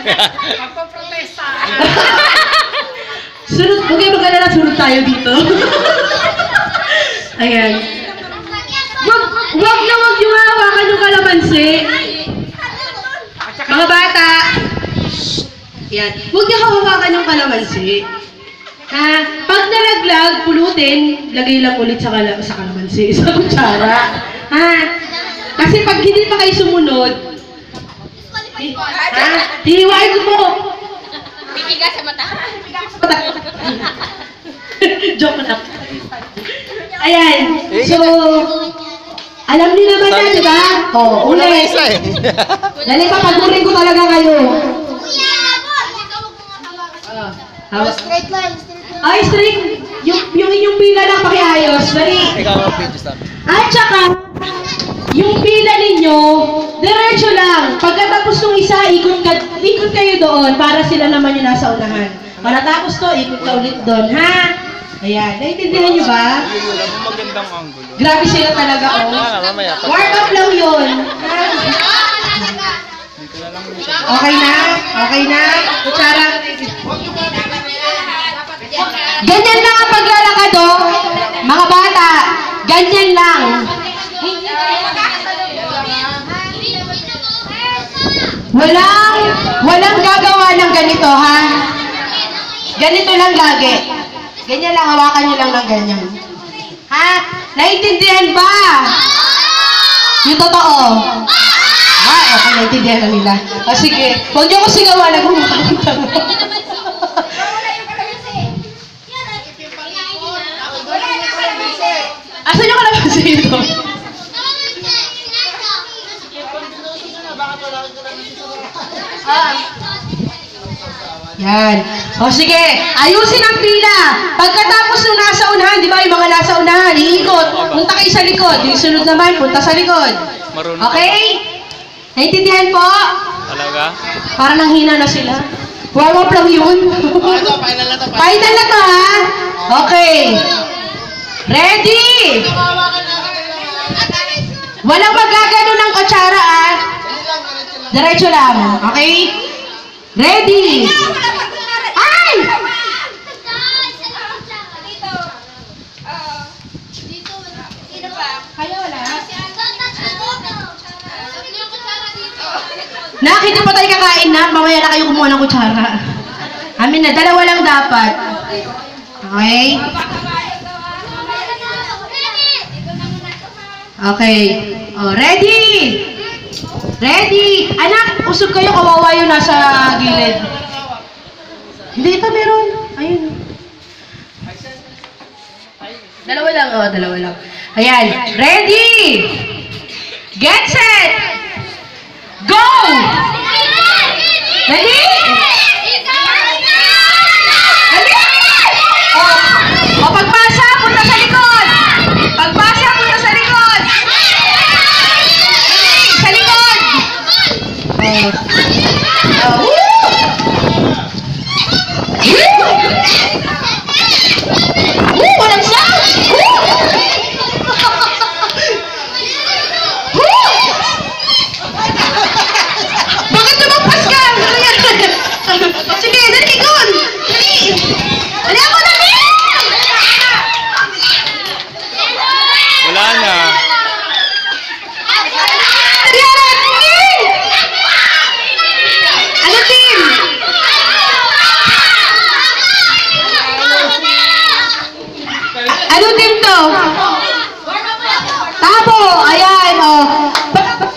Magpaprotesta. Sunod, huwag kayo mag-alala, sunod tayo dito. Ayan. Wag na wag yung hawakan yung kalamansi. Mga bata. Ayan. Huwag niyo hawakan yung kalamansi. Ha? Pag nalaglag, pulutin, lagay lang ulit sa kalamansi, sa kutsara. Ha? Kasi pag hindi pa kayo sumunod, ha? Hihiwain ko po. Bibiga sa mata. Joke lang. Ayan. So, alam niyo naman na, di ba? Oo, ulit. Dali pa, patuloy ko talaga kayo. Straight line. Ay, straight. Yung inyong pila lang pakiayos. Dali. At saka, yung pila ninyo, diretso lang. Pagkatapos ng isa, ikot kayo doon para sila naman yung nasa unahan. Maratapos to, ikot ka ulit doon, ha? Ayan, naiintindihan nyo ba? Magandang angulo. Grabe sila talaga, oh. Warm up lang yun. Ha? Okay na? Okay na? Kutsara. Ganyan lang ang paglalakad, oh. Mga bata, ganyan lang. Walang gagawa ng ganito, ha? Ganito lang lagi. Ganyan lang, hawakan nyo lang ng ganyan. Ha? Naintindihan ba? Yung totoo. Ha? Okay, naintindihan na nila. O sige, huwag nyo ko sigawan, nagmumukha. Asan yung kalamansi ito? Yan. O sige, ayusin ang pila. Pagkatapos nung nasa unahan, di ba yung mga nasa unahan, iikot, punta kayo sa likod. Yung sunod naman, punta sa likod. Okay? Naintindihan po? Talaga? Para nang hina na sila. Warm up lang yun. Final na to, ha? Okay. Ready? Walang magagano ng kutsara, ah. Diretso lang. Okay? Ready? Ay! Kayo wala? Nakita pa tayo kakain na, mamaya na kayo kumuha ng kutsara. Amin na, dalawa lang dapat. Okay? Okay. Oh, ready? Ready? Anak, usog kayo, kawawa yung nasa gilid. Hindi, ito meron. Ayun. Dalawa lang, oh, dalawa lang. Ayan. Ready? Get set! Go! Ready? Ready? Oh, pagpasa, punta sa likod! Pagpasa, punta sa likod! Sa likod! Oh. Walang sound! Bakit lumagpas ka? Sige, dali, ikon! Dali! Dali ako, dali! Wala na. Ano team? Ano team to? Tabo! Ayan, oh.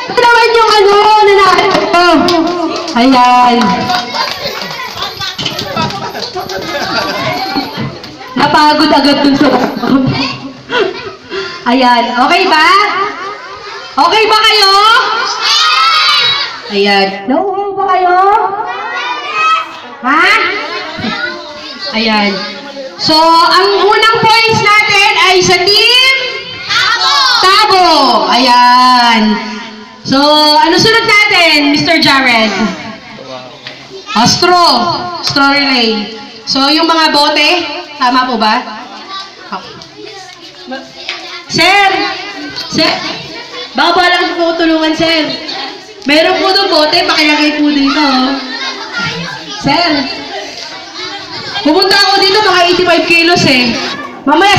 Pagkawan yung ano, nanakit ko. Ayan. Napagod agad dun sa ayan. Okay ba? Okay ba kayo? Ayan. Nauuhaw ba kayo? Ha? Ayan. So, ang unang points natin ay sa team Tabo. Ayan. So, ano sunod natin, Mr. Jared? Straw relay. So, yung mga bote, tama po ba? Sir! Baka ba lang po tulungan, sir? Meron po doon bote, pakilagay po dito. Sir, pumunta ako dito, mga 85 kilos eh. Mamaya,